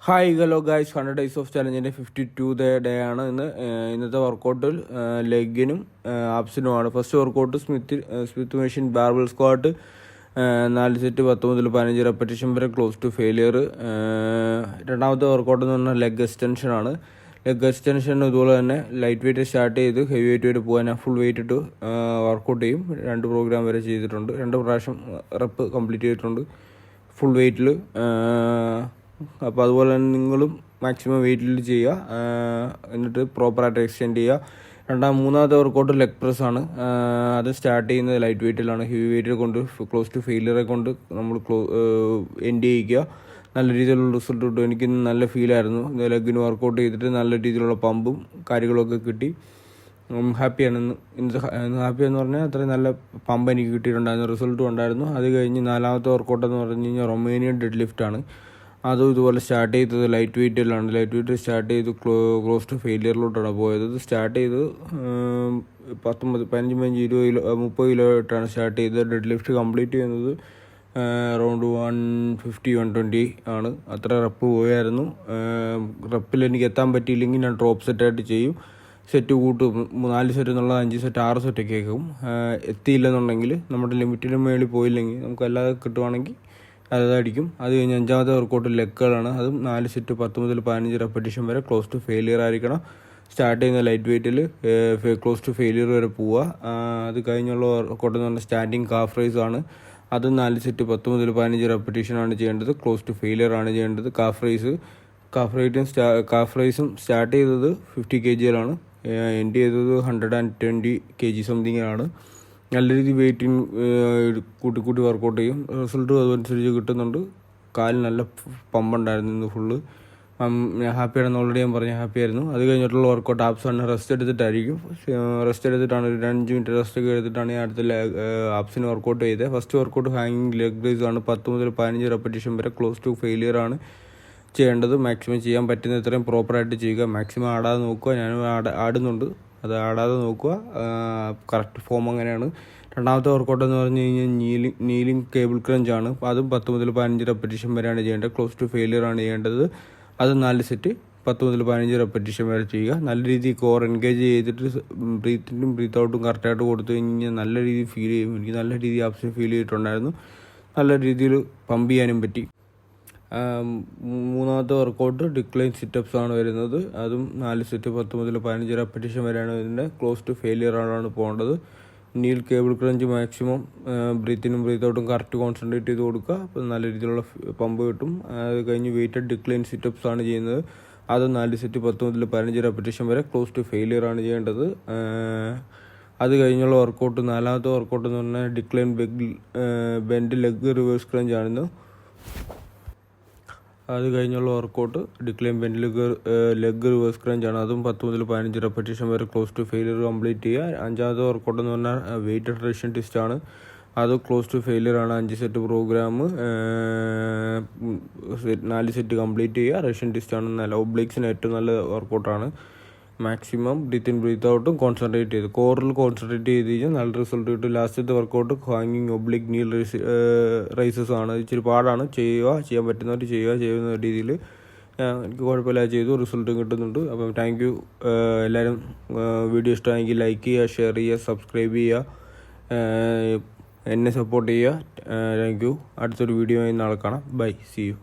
Hi hello guys 100 days of ചലഞ്ചിൻ്റെ 52 day ആണ് ഇന്നത്തെ വർക്കൗട്ടിൽ ലെഗിനും ആപ്സിനുമാണ്. First workout Smith machine barbell squat 4 set 10 മുതൽ 15 റെപ്പറ്റീഷൻ വരെ ക്ലോസ് ടു ഫെയിലിയർ. രണ്ടാമത്തെ വർക്കൗട്ട് എന്ന് പറഞ്ഞാൽ ലെഗ് എക്സ്റ്റൻഷനാണ്. ലെഗ് എക്സ്റ്റൻഷൻ ഇതുപോലെ തന്നെ ലൈറ്റ് വെയിറ്റ് സ്റ്റാർട്ട് ചെയ്ത് ഹെവി വെയിറ്റ് വരെ പോകാൻ ഫുൾ വെയിറ്റ് ഇട്ട് വർക്കൗട്ട് ചെയ്യും. 2 പ്രോഗ്രാം വരെ ചെയ്തിട്ടുണ്ട്. 2 പ്രാവശ്യം റെപ്പ് കംപ്ലീറ്റ് ചെയ്തിട്ടുണ്ട് ഫുൾ വെയിറ്റിൽ. അപ്പോൾ അതുപോലെ തന്നെ നിങ്ങളും മാക്സിമം വെയിറ്റിൽ ചെയ്യുക, എന്നിട്ട് പ്രോപ്പറായിട്ട് എക്സ്റ്റെൻഡ് ചെയ്യുക. മൂന്നാമത്തെ വർക്കൗട്ട് ലെഗ് പ്രസ് ആണ്. അത് സ്റ്റാർട്ട് ചെയ്യുന്നത് ലൈറ്റ് വെയിറ്റിലാണ്. ഹെവി വെയിറ്റിൽ കൊണ്ട് ക്ലോസ് ടു ഫെയിലിയറെ കൊണ്ട് നമ്മൾ എൻഡ് ചെയ്യിക്കുക. നല്ല രീതിയിലുള്ള റിസൾട്ട് കിട്ടും. എനിക്ക് നല്ല ഫീലായിരുന്നു. ലെഗിന് വർക്കൗട്ട് ചെയ്തിട്ട് നല്ല രീതിയിലുള്ള പമ്പും കാര്യങ്ങളൊക്കെ കിട്ടി. ഹാപ്പിയാണ്. ഇന്ന് ഹാപ്പിയെന്ന് പറഞ്ഞാൽ അത്രയും നല്ല പമ്പ് എനിക്ക് കിട്ടിയിട്ടുണ്ടായിരുന്നു, റിസൾട്ടും ഉണ്ടായിരുന്നു. അത് കഴിഞ്ഞ് നാലാമത്തെ വർക്കൗട്ട് എന്ന് പറഞ്ഞു കഴിഞ്ഞാൽ റൊമേനിയൻ ഡെഡ് ലിഫ്റ്റാണ്. അതും ഇതുപോലെ സ്റ്റാർട്ട് ചെയ്തത് ലൈറ്റ് വെയിറ്റിലാണ്. ലൈറ്റ് വെയിറ്റ് സ്റ്റാർട്ട് ചെയ്ത് ക്ലോസ് ടു ഫെയിലിയറിലോട്ടാണ് പോയത്. ഇത് സ്റ്റാർട്ട് ചെയ്ത് 15, 20 കിലോ 30 കിലോ ആയിട്ടാണ് സ്റ്റാർട്ട് ചെയ്തത്. ഡെഡ് ലിഫ്റ്റ് കംപ്ലീറ്റ് ചെയ്യുന്നത് അറൗണ്ട് 150, 120 ആണ്. അത്ര റെപ്പ് പോയായിരുന്നു. റെപ്പിൽ എനിക്ക് എത്താൻ പറ്റിയില്ലെങ്കിൽ ഞാൻ ഡ്രോപ്പ് സെറ്റായിട്ട് ചെയ്യും. സെറ്റ് കൂട്ടും. 4 സെറ്റ് എന്നുള്ളത് 5 സെറ്റ് 6 സെറ്റൊക്കെ ആക്കും. എത്തിയില്ലെന്നുണ്ടെങ്കിൽ നമ്മുടെ ലിമിറ്റിന് മേളിൽ പോയില്ലെങ്കിൽ നമുക്ക് അല്ലാതെ കിട്ടുവാണെങ്കിൽ അതടിക്കും. അത് കഴിഞ്ഞ് അഞ്ചാമത്തെ വർക്കൗട്ട് ലെഗുകളാണ്. അതും 4 സെറ്റ് 10 മുതൽ 15 റെപ്പറ്റീഷൻ വരെ ക്ലോസ് ടു ഫെയിലിയർ ആയിരിക്കണം. സ്റ്റാർട്ട് ചെയ്യുന്ന ലൈറ്റ് വെയിറ്റിൽ ക്ലോസ് ടു ഫെയിലിയർ വരെ പോവുക. അത് കഴിഞ്ഞുള്ള വർക്കൗട്ട് എന്ന് പറഞ്ഞാൽ സ്റ്റാൻഡിങ് കാഫ് റൈസ് ആണ്. അതും 4 സെറ്റ് 10 മുതൽ 15 റെപ്പറ്റീഷനാണ് ചെയ്യേണ്ടത്. ക്ലോസ് ടു ഫെയിലിയർ ആണ് ചെയ്യേണ്ടത്. കാഫ് റൈസും സ്റ്റാർട്ട് ചെയ്തത് 50 kg എൻഡ് ചെയ്തത് 120 kg സംതിങ്ങിലാണ്. നല്ല രീതിയിൽ വെയിറ്റിങ് കൂട്ടി വർക്കൗട്ട് ചെയ്യും. റിസൾട്ടും അതനുസരിച്ച് കിട്ടുന്നുണ്ട്. കാലിൽ നല്ല പമ്പുണ്ടായിരുന്നു ഇന്ന് ഫുള്ള്. ഞാൻ ഹാപ്പിയാണെന്ന് ഓൾറെഡി ഞാൻ പറഞ്ഞ ഹാപ്പിയായിരുന്നു. അത് കഴിഞ്ഞിട്ടുള്ള വർക്കൗട്ട് ആപ്സാണ്. റെസ്റ്റ് എടുത്തിട്ടായിരിക്കും. റെസ്റ്റ് എടുത്തിട്ടാണ് ഒരു 5 മിനിറ്റ് റെസ്റ്റ് ഒക്കെ എടുത്തിട്ടാണ് ഞാൻ അടുത്ത ആപ്സിന് വർക്കൗട്ട് ചെയ്തത്. ഫസ്റ്റ് വർക്കൗട്ട് ഹാങ്ങിങ് ലെഗ് റൈസ് ആണ്. 10 മുതൽ 15 റെപ്പറ്റീഷൻ വരെ ക്ലോസ് ടു ഫെയിലിയർ ആണ് ചെയ്യേണ്ടത്. മാക്സിമം ചെയ്യാൻ പറ്റുന്ന ഇത്രയും പ്രോപ്പറായിട്ട് ചെയ്യുക. മാക്സിമം ആടാതെ നോക്കുക. ഞാനും ആടുന്നുണ്ട്. അത് ആടാതെ നോക്കുക. കറക്റ്റ് ഫോം അങ്ങനെയാണ്. രണ്ടാമത്തെ വർക്കൗട്ട് എന്ന് പറഞ്ഞു കഴിഞ്ഞാൽ നീലിംഗ് കേബിൾ ക്രഞ്ച് ആണ്. അതും 10 മുതൽ 15 റെപ്പറ്റീഷൻ വരെയാണ് ചെയ്യേണ്ടത്. ക്ലോസ് ടു ഫെയിലിയർ ആണ് ചെയ്യേണ്ടത്. അത് 4 സെറ്റ് 10 മുതൽ 15 റെപ്പറ്റീഷൻ വരെ ചെയ്യുക. നല്ല രീതിയിൽ കോർ എൻഗേജ് ചെയ്തിട്ട് ബ്രീത്ത് ഔട്ടും കറക്റ്റായിട്ട് കൊടുത്തു കഴിഞ്ഞാൽ നല്ല രീതിയിൽ ഫീൽ ചെയ്യും. എനിക്ക് നല്ല രീതിയിൽ ആപ്ഷൻ ഫീൽ ചെയ്തിട്ടുണ്ടായിരുന്നു. നല്ല രീതിയിൽ പമ്പ് ചെയ്യാനും പറ്റി. മൂന്നാമത്തെ വർക്കൗട്ട് ഡിക്ലൈൻ സിറ്റപ്സ് ആണ് വരുന്നത്. അതും 4 സെറ്റ് 10 മുതൽ 15 റെപ്പറ്റീഷൻ വരെയാണ് ഇതിൻ്റെ. ക്ലോസ് ടു ഫെയിലിയർ ആണ് പോകേണ്ടത്. Kneel cable crunch maximum breath ഔട്ടും കറക്റ്റ് കോൺസെൻട്രേറ്റ് ചെയ്ത് കൊടുക്കുക. അപ്പോൾ നല്ല രീതിയിലുള്ള പമ്പ് കിട്ടും. അത് കഴിഞ്ഞ് വെയിറ്റഡ് ഡിക്ലൈൻ സിറ്റപ്സ് ആണ് ചെയ്യുന്നത്. അത് 4 സെറ്റ് 10 മുതൽ 15 റെപ്പറ്റീഷൻ വരെ ക്ലോസ് ടു ഫെയിലിയർ ആണ് ചെയ്യേണ്ടത്. അത് കഴിഞ്ഞുള്ള വർക്കൗട്ട് നാലാമത്തെ വർക്കൗട്ട് എന്ന് പറഞ്ഞാൽ decline bend leg reverse crunch ആണ്. അത് കഴിഞ്ഞുള്ള workout decline bend leg reverse crunch ആണ്. അതും 10 മുതൽ 15 റെപ്പറ്റീഷൻ വരെ ക്ലോസ് ടു ഫെയിലിയർ കംപ്ലീറ്റ് ചെയ്യുക. അഞ്ചാമത്തെ വർക്കൗട്ട് എന്ന് പറഞ്ഞാൽ വെയിറ്റഡ് റഷ്യൻ ട്വിസ്റ്റ് ആണ്. അത് ക്ലോസ് ടു ഫെയിലിയർ ആണ്. 5 സെറ്റ് പ്രോഗ്രാം 4 സെറ്റ് കംപ്ലീറ്റ് ചെയ്യുക. റഷ്യൻ ട്വിസ്റ്റ് ആണ്. നല്ല ഒബ്ലിക്സിന് ഏറ്റവും നല്ല വർക്കൗട്ടാണ്. മാക്സിമം ബ്രീത്ത് ഔട്ടും കോൺസെൻട്രേറ്റ് ചെയ്ത് കോറിൽ കോൺസെൻട്രേറ്റ് ചെയ്ത് കഴിഞ്ഞാൽ നല്ല റിസൾട്ട് കിട്ടും. ലാസ്റ്റത്തെ വർക്കൗട്ട് ഹാങ്ങിങ് ഒബ്ലിക് നീൽ റൈസസ് ആണ്. ഇച്ചിരി പാടാണ്. ചെയ്യാൻ പറ്റുന്നവർ ചെയ്യുന്ന രീതിയിൽ എനിക്ക് കുഴപ്പമില്ലാതെ ചെയ്തു. റിസൾട്ടും കിട്ടുന്നുണ്ട്. അപ്പം താങ്ക് യു. എല്ലാവരും വീഡിയോ ഇഷ്ടമായെങ്കിൽ ലൈക്ക് ചെയ്യുക, ഷെയർ ചെയ്യുക, സബ്സ്ക്രൈബ് ചെയ്യുക, എന്നെ സപ്പോർട്ട് ചെയ്യുക. Thank you. അടുത്തൊരു വീഡിയോ നാളെ കാണാം. ബൈ. See U.